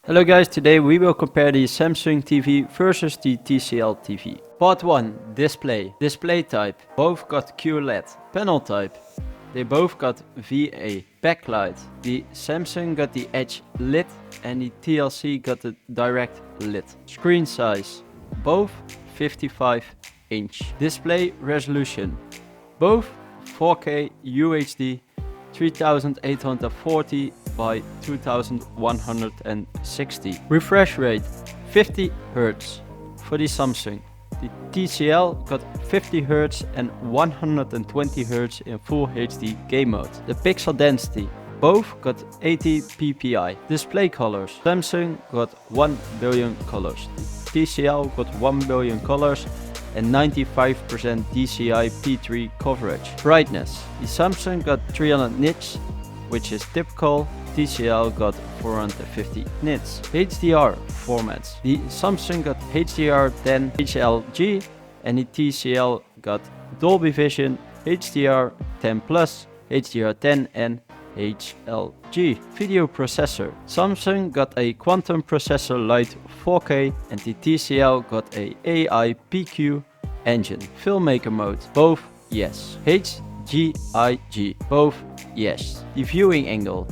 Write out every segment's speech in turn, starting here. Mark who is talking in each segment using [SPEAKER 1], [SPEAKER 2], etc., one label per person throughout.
[SPEAKER 1] Hello guys, today we will compare the Samsung TV versus the TCL TV. Part 1, display. Display type, both got QLED. Panel type, they both got VA. Backlight, the Samsung got the Edge lit and the TLC got the direct lit. Screen size, both 55 inch. Display resolution, both 4K UHD 3840 by 2160. Refresh rate 50 Hz for the Samsung. The TCL got 50 Hz and 120 Hz in Full HD game mode. The pixel density, both got 80 ppi. Display colors, Samsung got 1 billion colors. The TCL got 1 billion colors and 95% DCI P3 coverage. Brightness, the Samsung got 300 nits, which is typical. TCL got 450 nits. HDR formats, the Samsung got HDR10 HLG and the TCL got Dolby Vision, HDR10 Plus, HDR10 and HLG. Video processor, Samsung got a Quantum Processor Lite 4K and the TCL got a AI PQ engine. Filmmaker mode, both yes. HGIG, both yes. The viewing angle,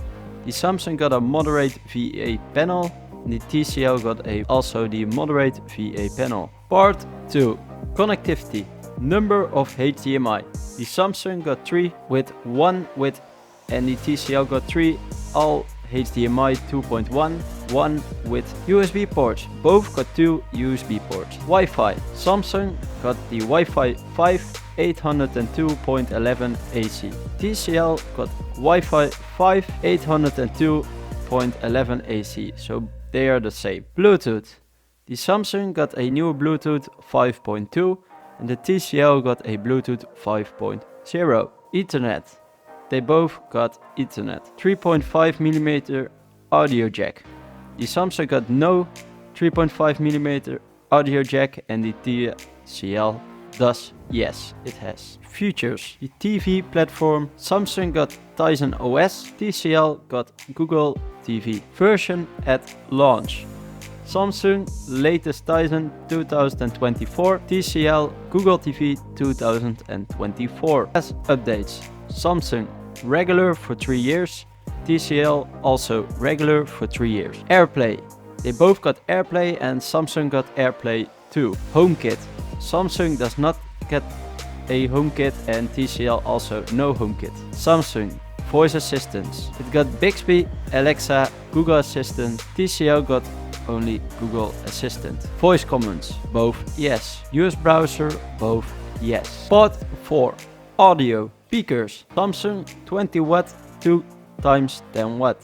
[SPEAKER 1] the Samsung got a moderate VA panel and the TCL got also the moderate VA panel. Part 2, connectivity. Number of HDMI, the Samsung got 3 with 1 with and the TCL got 3 all HDMI 2.1, 1 with USB ports, both got 2 USB ports. Wi-Fi, Samsung got the Wi-Fi 5 802.11 AC. TCL got Wi-Fi 5 802.11 AC, so they are the same. Bluetooth, the Samsung got a new Bluetooth 5.2 and the TCL got a Bluetooth 5.0. Ethernet, they both got Ethernet. 3.5mm audio jack. The Samsung got no 3.5mm audio jack and the TCL does, yes, it has. Features, the TV platform, Samsung got Tizen OS, TCL got Google TV. Version at launch, Samsung latest Tizen 2024, TCL Google TV 2024. As updates, Samsung regular for 3 years, TCL also regular for 3 years. AirPlay, they both got AirPlay and Samsung got AirPlay 2. HomeKit, Samsung does not get a HomeKit and TCL also no HomeKit. Samsung voice assistants, it got Bixby, Alexa, Google Assistant. TCL got only Google Assistant. Voice commands, both yes. US browser, both yes. Part 4, audio. Speakers, Samsung 20 watt 2 times 10 watt.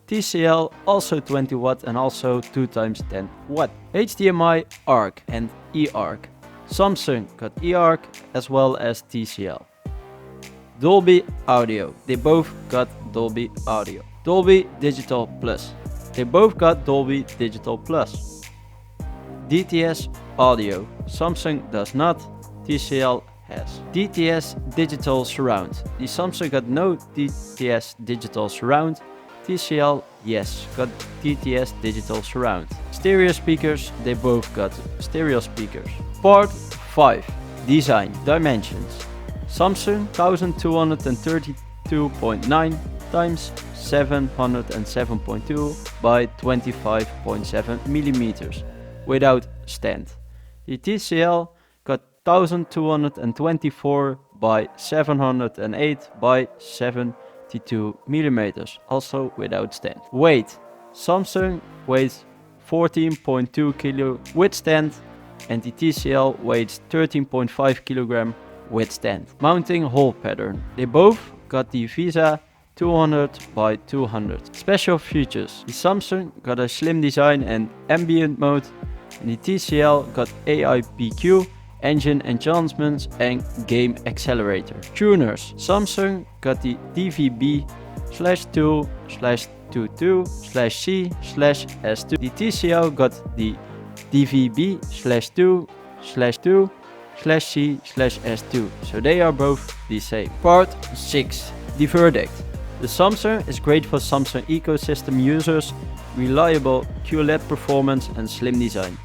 [SPEAKER 1] TCL also 20 watt and also 2 times 10 watt. HDMI ARC and eARC. Samsung got eARC as well as TCL. Dolby Audio, they both got Dolby Audio. Dolby Digital Plus, they both got Dolby Digital Plus. DTS Audio, Samsung does not, TCL has. DTS Digital Surround, the Samsung got no DTS Digital Surround, TCL yes, got DTS Digital Surround. Stereo speakers, they both got stereo speakers. Part 5, design. Dimensions, Samsung 1232.9 times 707.2 by 25.7 millimeters without stand. The TCL got 1224 by 708 by 72 millimeters, also without stand. Weight, Samsung weighs 14.2 kilo with stand and the TCL weighs 13.5 kilogram with stand. Mounting hole pattern, they both got the VISA 200 by 200. Special features, the Samsung got a slim design and ambient mode and the TCL got AI PQ, engine enhancements and game accelerator. Tuners, Samsung got the DVB/2/22/C/S2. The TCL got the DVB/2/2/C/S2, so they are both the same. Part 6, the verdict. The Samsung is great for Samsung ecosystem users, reliable QLED performance and slim design.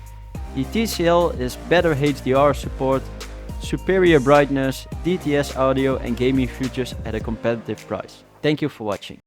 [SPEAKER 1] The TCL is better HDR support, superior brightness, DTS audio and gaming features at a competitive price. Thank you for watching.